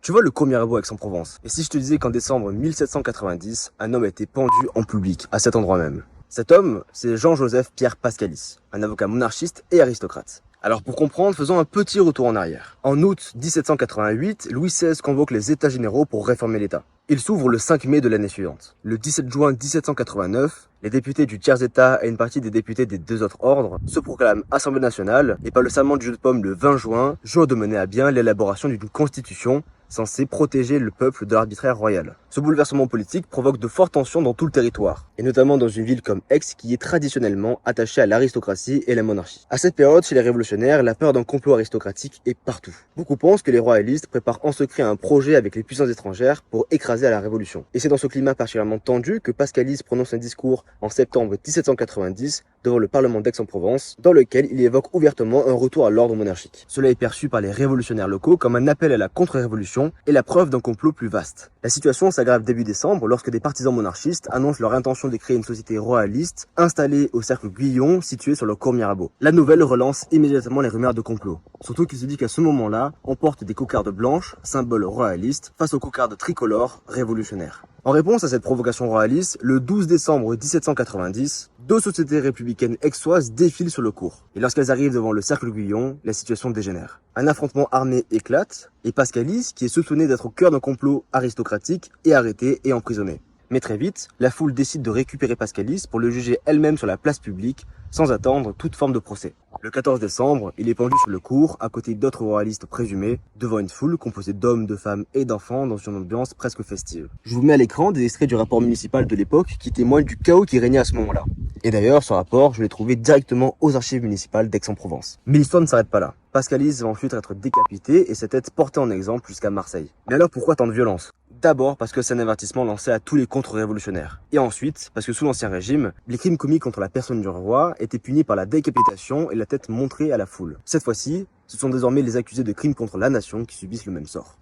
Tu vois le cours Mirabeau à Aix-en-Provence. Et si je te disais qu'en décembre 1790, un homme a été pendu en public, à cet endroit même. Cet homme, c'est Jean-Joseph Pierre Pascalis, un avocat monarchiste et aristocrate. Alors pour comprendre, faisons un petit retour en arrière. En août 1788, Louis XVI convoque les États généraux pour réformer l'État. Il s'ouvre le 5 mai de l'année suivante. Le 17 juin 1789, les députés du tiers-État et une partie des députés des deux autres ordres se proclament Assemblée nationale et par le serment du jeu de paume le 20 juin, jour de mener à bien l'élaboration d'une constitution censée protéger le peuple de l'arbitraire royal. Ce bouleversement politique provoque de fortes tensions dans tout le territoire, et notamment dans une ville comme Aix qui est traditionnellement attachée à l'aristocratie et la monarchie. À cette période, chez les révolutionnaires, la peur d'un complot aristocratique est partout. Beaucoup pensent que les royalistes préparent en secret un projet avec les puissances étrangères pour écraser la révolution. Et c'est dans ce climat particulièrement tendu que Pascalis prononce un discours en septembre 1790 devant le Parlement d'Aix-en-Provence, dans lequel il évoque ouvertement un retour à l'ordre monarchique. Cela est perçu par les révolutionnaires locaux comme un appel à la contre-révolution et la preuve d'un complot plus vaste. La situation s'aggrave début décembre lorsque des partisans monarchistes annoncent leur intention de créer une société royaliste installée au cercle Guillon situé sur le cours Mirabeau. La nouvelle relance immédiatement les rumeurs de complot. Surtout qu'il se dit qu'à ce moment-là, on porte des cocardes blanches, symbole royaliste, face aux cocardes tricolores révolutionnaires. En réponse à cette provocation royaliste, le 12 décembre 1790, deux sociétés républicaines aixoises défilent sur le cours. Et lorsqu'elles arrivent devant le cercle Guillon, la situation dégénère. Un affrontement armé éclate, et Pascalis, qui est soupçonné d'être au cœur d'un complot aristocratique, est arrêté et emprisonné. Mais très vite, la foule décide de récupérer Pascalis pour le juger elle-même sur la place publique, sans attendre toute forme de procès. Le 14 décembre, il est pendu sur le cours, à côté d'autres royalistes présumés, devant une foule composée d'hommes, de femmes et d'enfants dans une ambiance presque festive. Je vous mets à l'écran des extraits du rapport municipal de l'époque qui témoignent du chaos qui régnait à ce moment-là. Et d'ailleurs, ce rapport, je l'ai trouvé directement aux archives municipales d'Aix-en-Provence. Mais l'histoire ne s'arrête pas là. Pascalis va ensuite être décapité et sa tête portée en exemple jusqu'à Marseille. Mais alors pourquoi tant de violence ? D'abord parce que c'est un avertissement lancé à tous les contre-révolutionnaires. Et ensuite, parce que sous l'Ancien Régime, les crimes commis contre la personne du roi étaient punis par la décapitation et la tête montrée à la foule. Cette fois-ci, ce sont désormais les accusés de crimes contre la nation qui subissent le même sort.